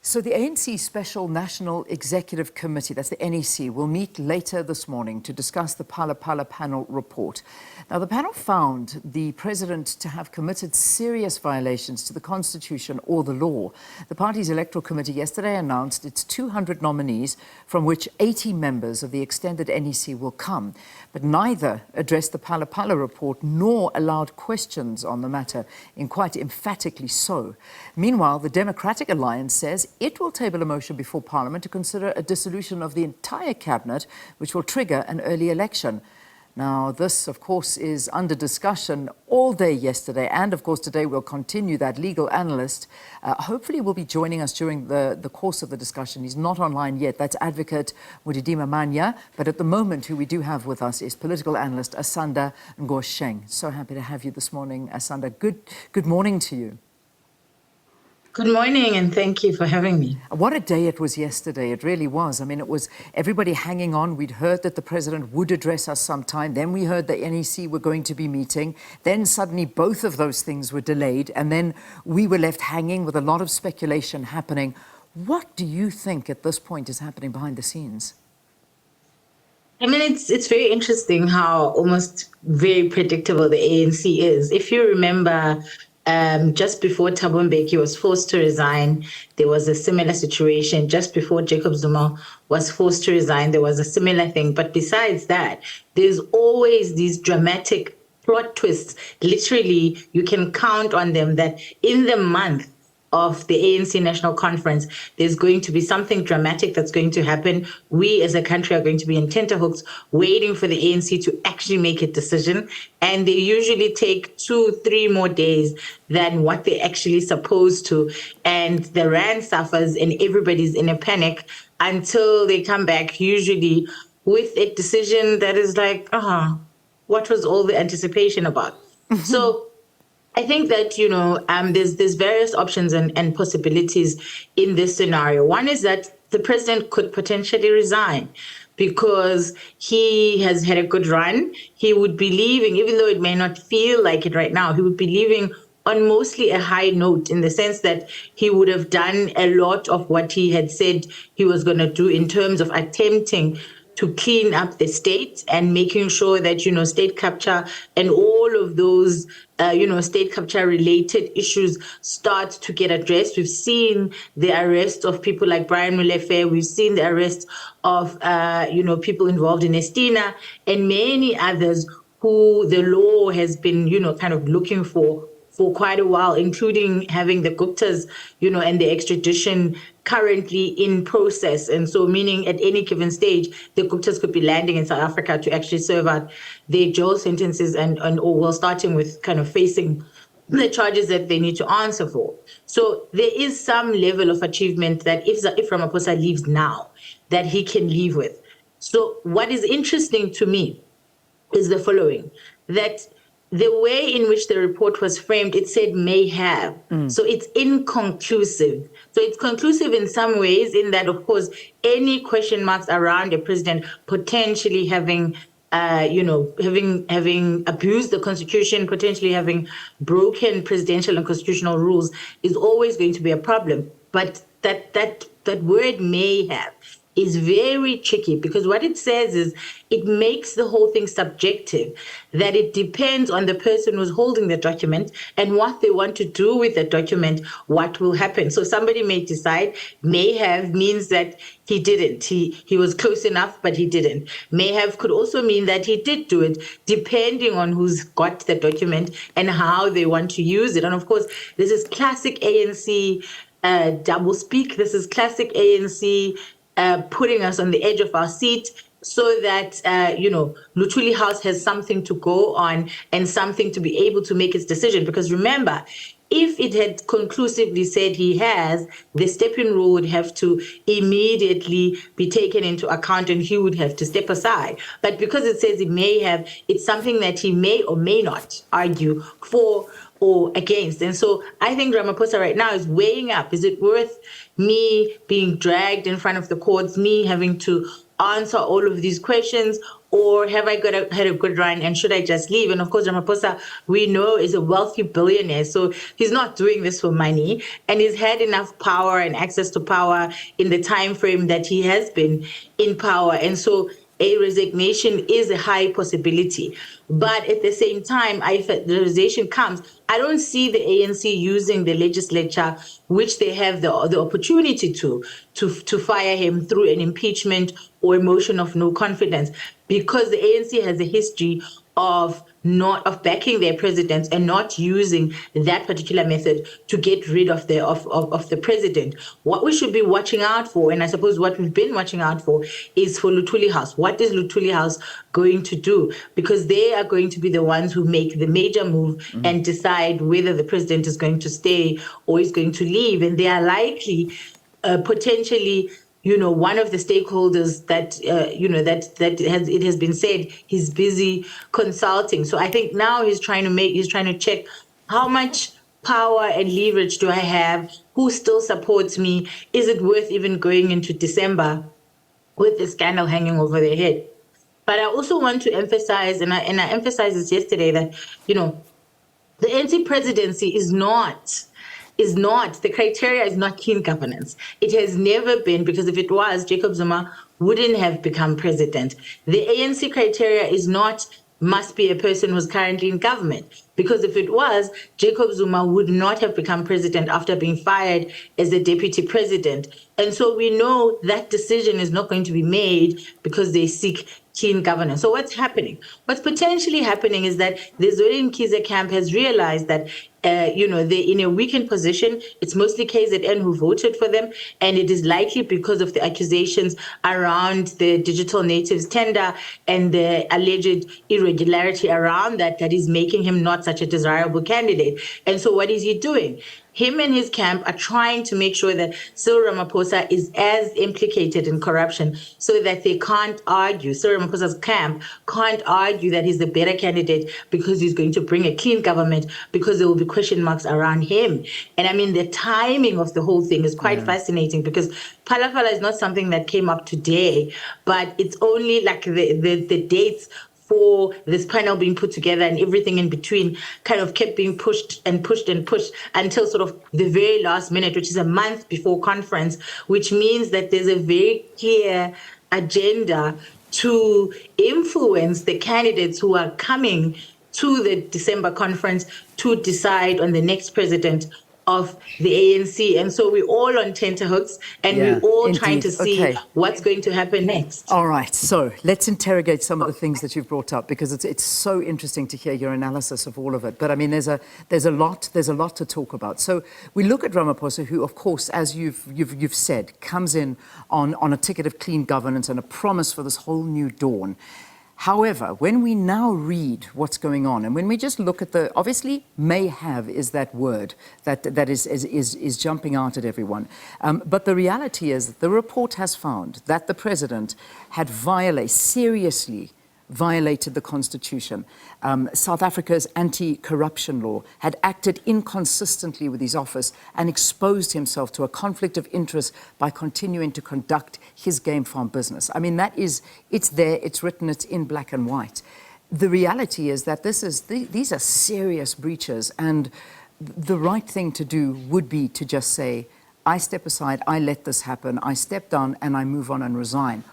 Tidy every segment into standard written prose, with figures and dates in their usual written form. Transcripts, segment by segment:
So the ANC Special National Executive Committee, that's the NEC, will meet later this morning to discuss the Phala Phala panel report. Now, the panel found the president to have committed serious violations to the constitution or the law. The party's electoral committee yesterday announced its 200 nominees, from which 80 members of the extended NEC will come. But neither addressed the Phala Phala report nor allowed questions on the matter, in quite emphatically so. Meanwhile, the Democratic Alliance says it will table a motion before Parliament to consider a dissolution of the entire cabinet, which will trigger an early election. Now, this, of course, is under discussion all day yesterday, and, of course, today we'll continue that. Legal analyst hopefully will be joining us during the course of the discussion. He's not online yet. That's advocate Modidima Mannya, but at the moment who we do have with us is political analyst Asanda Ngoasheng. So happy to have you this morning, Asanda. Good morning to you. Good morning, and thank you for having me. What a day it was yesterday. It really was. I mean, it was everybody hanging on. We'd heard that the president would address us sometime. Then we heard the NEC were going to be meeting. Then suddenly both of those things were delayed. And then we were left hanging with a lot of speculation happening. What do you think at this point is happening behind the scenes? I mean, it's very interesting how almost very predictable the ANC is. If you remember, just before Thabo Mbeki was forced to resign, there was a similar situation. Just before Jacob Zuma was forced to resign, there was a similar thing. But besides that, there's always these dramatic plot twists. Literally, you can count on them that in the month of the ANC National Conference, there's going to be something dramatic that's going to happen. We as a country are going to be in tenterhooks waiting for the ANC to actually make a decision. And they usually take 2-3 more days than what they're actually supposed to. And the RAND suffers and everybody's in a panic until they come back, usually with a decision that is like, what was all the anticipation about? So I think that, there's various options and possibilities in this scenario. One is that the president could potentially resign because he has had a good run. He would be leaving, even though it may not feel like it right now, he would be leaving on mostly a high note, in the sense that he would have done a lot of what he had said he was going to do in terms of attempting to clean up the state and making sure that, state capture and all of those, state capture related issues start to get addressed. We've seen the arrest of people like Brian Molefe. We've seen the arrest of, people involved in Estina and many others who the law has been, kind of looking for quite a while, including having the Guptas, and the extradition currently in process. And so meaning at any given stage, the Guptas could be landing in South Africa to actually serve out their jail sentences or starting with kind of facing the charges that they need to answer for. So there is some level of achievement that if Ramaphosa leaves now, that he can leave with. So what is interesting to me is the following, that the way in which the report was framed, it said may have. So it's inconclusive. So it's conclusive in some ways, in that, of course, any question marks around a president potentially having abused the constitution, potentially having broken presidential and constitutional rules is always going to be a problem. But that word may have is very tricky, because what it says is it makes the whole thing subjective, that it depends on the person who's holding the document and what they want to do with the document, what will happen. So somebody may decide may have means that he didn't. He was close enough, but he didn't. May have could also mean that he did do it, depending on who's got the document and how they want to use it. And of course, this is classic ANC doublespeak. This is classic ANC putting us on the edge of our seat so that, Luthuli House has something to go on and something to be able to make its decision. Because remember, if it had conclusively said he has, the step-in rule would have to immediately be taken into account and he would have to step aside. But because it says he may have, it's something that he may or may not argue for or against. And so I think Ramaphosa right now is weighing up, is it worth me being dragged in front of the courts, me having to answer all of these questions, or have I had a good run and should I just leave? And of course, Ramaphosa, we know, is a wealthy billionaire, so he's not doing this for money, and he's had enough power and access to power in the time frame that he has been in power, and so a resignation is a high possibility. But at the same time, if the resignation comes, I don't see the ANC using the legislature, which they have the opportunity to fire him through an impeachment or a motion of no confidence, because the ANC has a history of backing their presidents and not using that particular method to get rid of the president. What we should be watching out for, and I suppose what we've been watching out for, is for Luthuli House. What is Luthuli House going to do? Because they are going to be the ones who make the major move and decide whether the president is going to stay or is going to leave, and they are likely potentially, one of the stakeholders that, it has been said he's busy consulting. So I think now he's trying to check how much power and leverage do I have? Who still supports me? Is it worth even going into December with the scandal hanging over their head? But I also want to emphasize, and I emphasized this yesterday, that, the ANC presidency is not, the criteria is not clean governance. It has never been, because if it was, Jacob Zuma wouldn't have become president. The ANC criteria is not must be a person who's currently in government, because if it was, Jacob Zuma would not have become president after being fired as the deputy president. And so we know that decision is not going to be made because they seek clean governance. So what's happening? What's potentially happening is that the Zweli Mkhize camp has realized that they're in a weakened position. It's mostly KZN who voted for them, and it is likely because of the accusations around the digital natives tender and the alleged irregularity around that is making him not such a desirable candidate. And so what is he doing? Him and his camp are trying to make sure that Cyril Ramaphosa is as implicated in corruption so that they can't argue. Cyril Ramaphosa's camp can't argue that he's the better candidate because he's going to bring a clean government, because there will be question marks around him. And I mean, the timing of the whole thing is quite fascinating, because Phala Phala is not something that came up today, but it's only like the dates for this panel being put together and everything in between kind of kept being pushed and pushed and pushed until sort of the very last minute, which is a month before conference, which means that there's a very clear agenda to influence the candidates who are coming to the December conference to decide on the next president of the ANC. And so we're all on tenterhooks, and we're all trying to see what's going to happen next. All right, so let's interrogate some of the things that you've brought up, because it's so interesting to hear your analysis of all of it. But I mean, there's a lot to talk about. So we look at Ramaphosa, who, of course, as you've said, comes in on a ticket of clean governance and a promise for this whole new dawn. However, when we now read what's going on, and when we just look at obviously, may have is that word that is jumping out at everyone. But the reality is that the report has found that the president had seriously violated the Constitution. South Africa's anti-corruption law, had acted inconsistently with his office and exposed himself to a conflict of interest by continuing to conduct his game farm business. I mean, it's there, it's written, it's in black and white. The reality is that these are serious breaches, and the right thing to do would be to just say, I step aside, I let this happen, I step down and I move on and resign.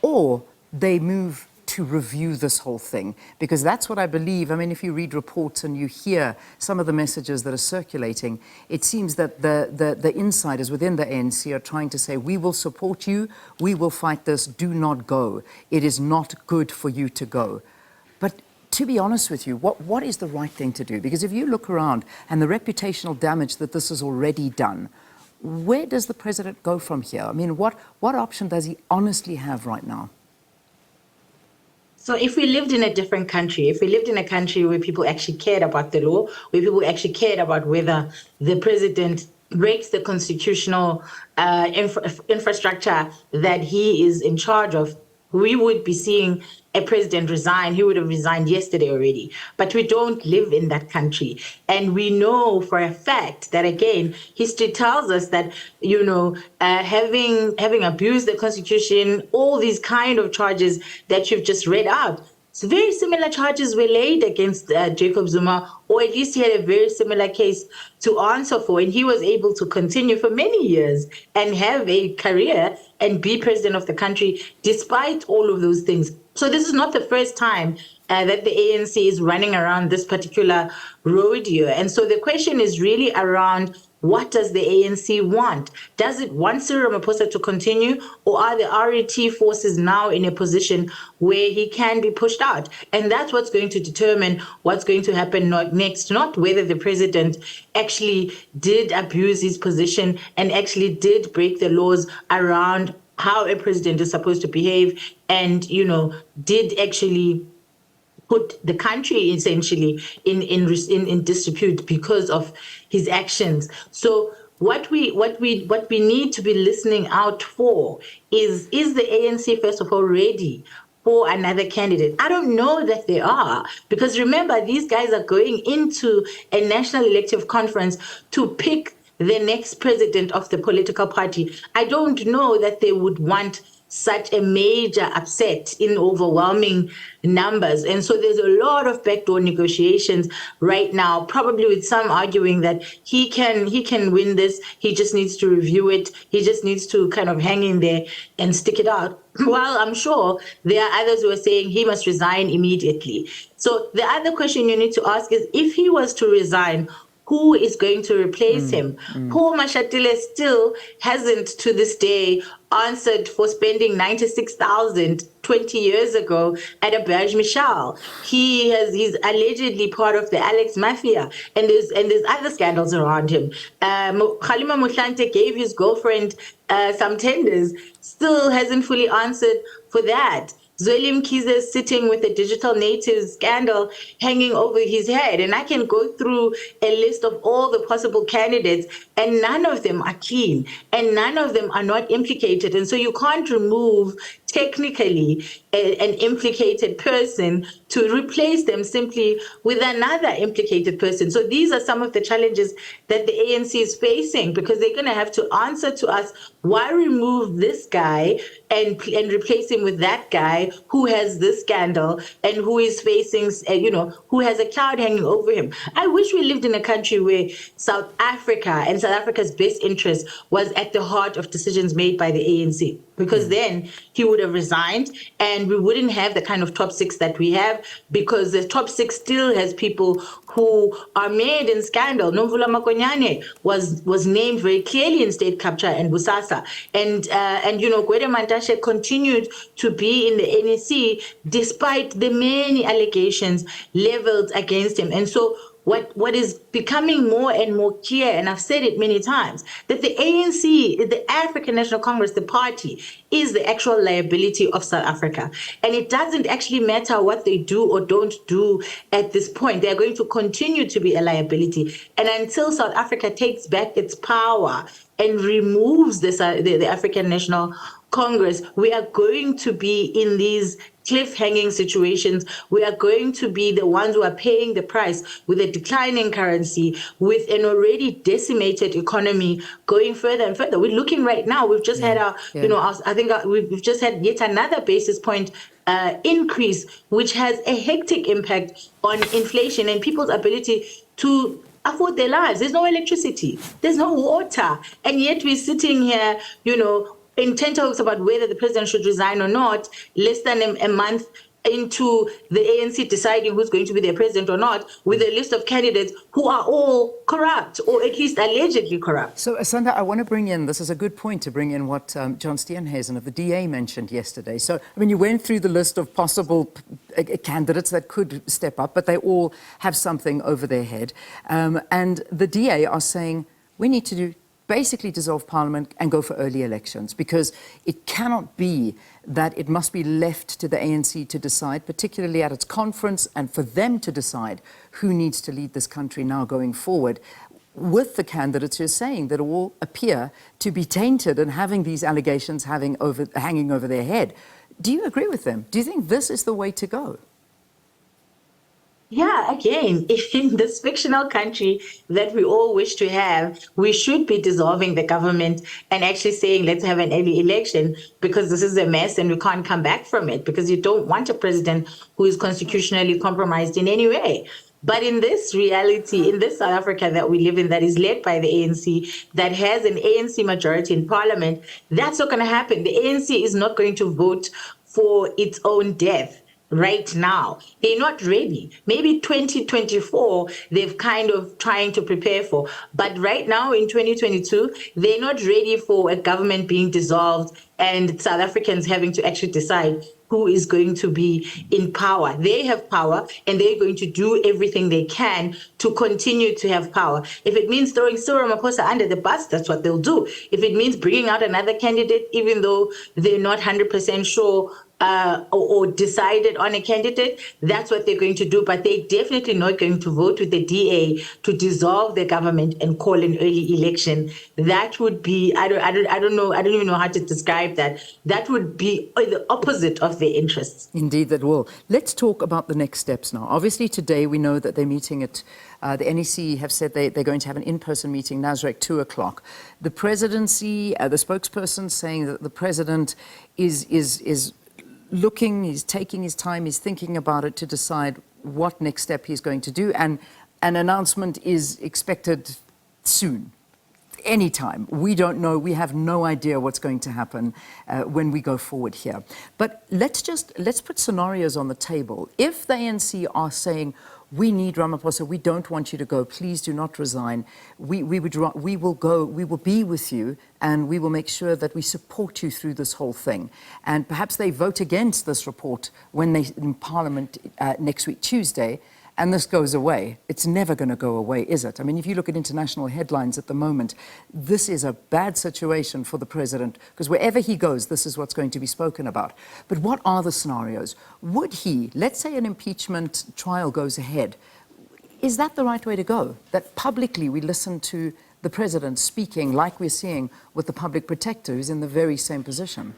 Or they move to review this whole thing, because that's what I believe. I mean, if you read reports and you hear some of the messages that are circulating, it seems that the insiders within the ANC are trying to say, we will support you, we will fight this, do not go. It is not good for you to go. But to be honest with you, what is the right thing to do? Because if you look around and the reputational damage that this has already done, where does the president go from here? I mean, what option does he honestly have right now? So if we lived in a different country, if we lived in a country where people actually cared about the law, where people actually cared about whether the president breaks the constitutional infrastructure that he is in charge of, we would be seeing a president resign. He would have resigned yesterday already. But we don't live in that country. And we know for a fact that, again, history tells us that, having abused the Constitution, all these kind of charges that you've just read out, so very similar charges were laid against Jacob Zuma, or at least he had a very similar case to answer for, and he was able to continue for many years and have a career and be president of the country despite all of those things. So this is not the first time that the ANC is running around this particular rodeo. And so the question is really around, what does the ANC want? Does it want Cyril Ramaphosa to continue, or are the RET forces now in a position where he can be pushed out? And that's what's going to determine what's going to happen next, not whether the president actually did abuse his position and actually did break the laws around how a president is supposed to behave and, did actually put the country essentially in disrepute because of his actions. So what we need to be listening out for is the ANC first of all ready for another candidate? I don't know that they are, because remember, these guys are going into a national elective conference to pick the next president of the political party. I don't know that they would want such a major upset in overwhelming numbers. And so there's a lot of backdoor negotiations right now, probably with some arguing that he can win this. He just needs to review it. He just needs to kind of hang in there and stick it out. Well, I'm sure there are others who are saying he must resign immediately. So the other question you need to ask is, if he was to resign, who is going to replace him? Paul Mashatile still hasn't, to this day, answered for spending 96,000 20 years ago at a Berge Michel. He's allegedly part of the Alex Mafia, and there's other scandals around him. Khalima Mohlante gave his girlfriend some tenders, still hasn't fully answered for that. Zweli Mkhize is sitting with a digital native scandal hanging over his head. And I can go through a list of all the possible candidates, and none of them are clean, and none of them are not implicated. And so you can't remove technically an implicated person to replace them simply with another implicated person. So these are some of the challenges that the ANC is facing, because they're going to have to answer to us, why remove this guy and replace him with that guy who has this scandal and who is facing, who has a cloud hanging over him. I wish we lived in a country where South Africa and South Africa's best interest was at the heart of decisions made by the ANC, because then he would have resigned and we wouldn't have the kind of top six that we have, because the top six still has people who are made in scandal. Nomvula Makonyane was named very clearly in state capture and Busasa. And Gwede Mantashe continued to be in the NEC despite the many allegations leveled against him. And so what is becoming more and more clear, and I've said it many times, that the ANC, the African National Congress, the party, is the actual liability of South Africa. And it doesn't actually matter what they do or don't do at this point. They're going to continue to be a liability. And until South Africa takes back its power and removes the African National Congress, we are going to be in these cliff-hanging situations. We are going to be the ones who are paying the price with a declining currency, with an already decimated economy going further and further. We're looking right now, we've just had we've just had yet another basis point increase, which has a hectic impact on inflation and people's ability to afford their lives. There's no electricity, there's no water, and yet we're sitting here, in tenterhooks about whether the president should resign or not, less than a month into the ANC deciding who's going to be their president or not, with a list of candidates who are all corrupt, or at least allegedly corrupt. So, Asanda, I want to bring in, this is a good point to bring in what John Steenhuisen of the DA mentioned yesterday. So, you went through the list of possible candidates that could step up, but they all have something over their head. And the DA are saying, we need to basically dissolve Parliament and go for early elections, because it cannot be that it must be left to the ANC to decide, particularly at its conference, and for them to decide who needs to lead this country now going forward, with the candidates you're saying that all appear to be tainted and having these allegations hanging over their head. Do you agree with them? Do you think this is the way to go? Yeah, again, in this fictional country that we all wish to have, we should be dissolving the government and actually saying, let's have an early election because this is a mess and we can't come back from it, because you don't want a president who is constitutionally compromised in any way. But in this reality, in this South Africa that we live in, that is led by the ANC, that has an ANC majority in parliament, that's not going to happen. The ANC is not going to vote for its own death right now. They're not ready. Maybe 2024, they've kind of trying to prepare for. But right now in 2022, they're not ready for a government being dissolved and South Africans having to actually decide who is going to be in power. They have power and they're going to do everything they can to continue to have power. If it means throwing Cyril Ramaphosa under the bus, that's what they'll do. If it means bringing out another candidate, even though they're not 100% sure or decided on a candidate, that's what they're going to do. But they're definitely not going to vote with the DA to dissolve the government and call an early election. That would be, I don't know, I don't even know how to describe that. That would be the opposite of their interests. Indeed, that will. Let's talk about the next steps now. Obviously, today we know that they're meeting at the NEC have said they're going to have an in-person meeting, Nasrec, 2 o'clock. The presidency, the spokesperson saying that the president is looking, he's taking his time, he's thinking about it to decide what next step he's going to do. And an announcement is expected soon, anytime. We don't know. We have no idea what's going to happen when we go forward here. But let's put scenarios on the table. If the ANC are saying, we need Ramaphosa, we don't want you to go, please do not resign, we will go, we will be with you, and we will make sure that we support you through this whole thing. And perhaps they vote against this report when they in Parliament next week, Tuesday, and this goes away. It's never going to go away, is it? I mean, if you look at international headlines at the moment, this is a bad situation for the president, because wherever he goes, this is what's going to be spoken about. But what are the scenarios? Would he, let's say an impeachment trial goes ahead, is that the right way to go? That publicly we listen to the president speaking like we're seeing with the public protector who's in the very same position?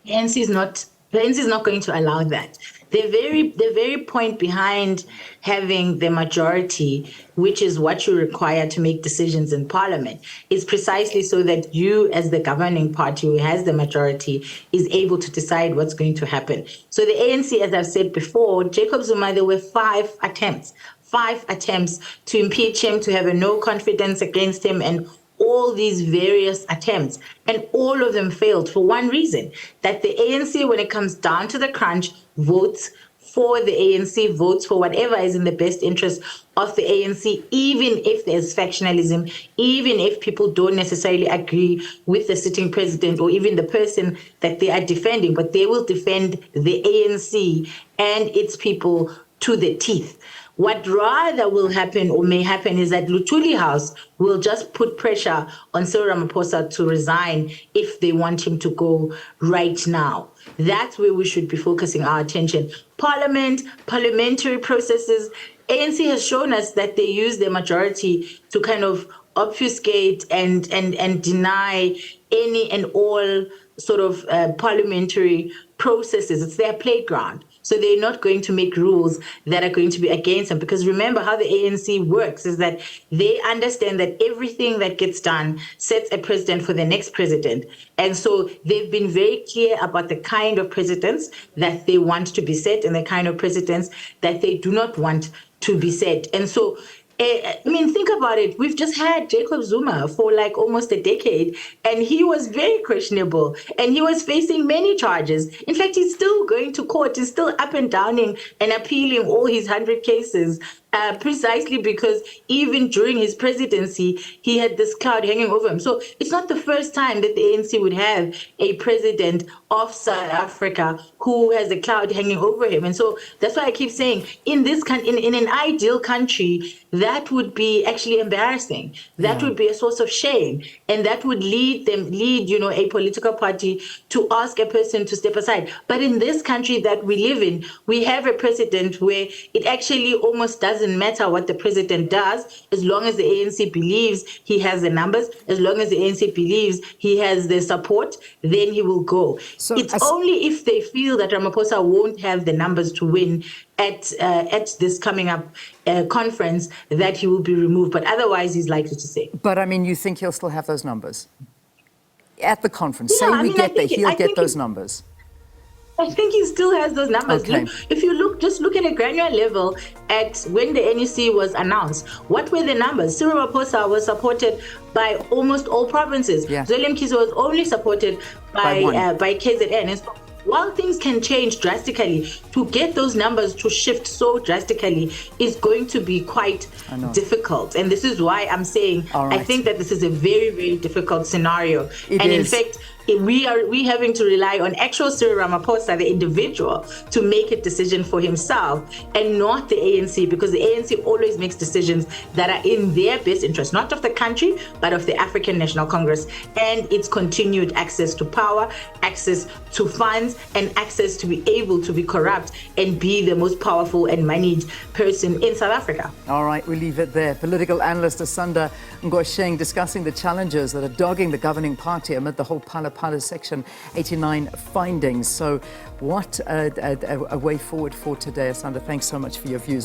The ANC is not going to allow that. The very point behind having the majority, which is what you require to make decisions in Parliament, is precisely so that you, as the governing party who has the majority, is able to decide what's going to happen. So the ANC, as I've said before, Jacob Zuma, there were 5 attempts to impeach him, to have a no confidence against him, and all these various attempts, and all of them failed for one reason, that the ANC, when it comes down to the crunch, votes for the ANC, votes for whatever is in the best interest of the ANC, even if there's factionalism, even if people don't necessarily agree with the sitting president or even the person that they are defending, but they will defend the ANC and its people to the teeth. What rather will happen or may happen is that Luthuli House will just put pressure on Cyril Ramaphosa to resign if they want him to go right now. That's where we should be focusing our attention. Parliamentary processes. ANC has shown us that they use their majority to kind of obfuscate and deny any and all sort of parliamentary processes. It's their playground. So they're not going to make rules that are going to be against them. Because remember how the ANC works is that they understand that everything that gets done sets a precedent for the next president. And so they've been very clear about the kind of precedents that they want to be set and the kind of precedents that they do not want to be set. And so I mean, think about it. We've just had Jacob Zuma for like almost a decade, and he was very questionable, and he was facing many charges. In fact, he's still going to court. He's still up and downing and appealing all his 100 cases. Precisely because even during his presidency, he had this cloud hanging over him. So it's not the first time that the ANC would have a president of South Africa who has a cloud hanging over him. And so that's why I keep saying in an ideal country, that would be actually embarrassing. That would be a source of shame. And that would lead a political party to ask a person to step aside. But in this country that we live in, we have a precedent where it actually almost doesn't doesn't matter what the president does, as long as the ANC believes he has the numbers, as long as the ANC believes he has the support, then he will go. So it's only if they feel that Ramaphosa won't have the numbers to win at this coming up conference that he will be removed. But otherwise, he's likely to stay. But I mean, you think he'll still have those numbers at the conference? Yeah, Say we get there, he'll get those numbers. I think he still has those numbers. Okay. If you just look at a granular level at when the NEC was announced, what were the numbers? Cyril Ramaphosa was supported by almost all provinces. Yeah. Zweli Mkhize was only supported by KZN. And so while things can change drastically, to get those numbers to shift so drastically is going to be quite difficult. And this is why I'm saying I think that this is a very, very difficult scenario. In fact, we having to rely on actual Cyril Ramaphosa, the individual, to make a decision for himself and not the ANC, because the ANC always makes decisions that are in their best interest, not of the country, but of the African National Congress and its continued access to power, access to funds, and access to be able to be corrupt and be the most powerful and moneyed person in South Africa. All right, we leave it there. Political analyst Asanda Ngoasheng discussing the challenges that are dogging the governing party amid the whole Phala Phala Section 89 findings. So what a way forward for today, Asanda. Thanks so much for your views.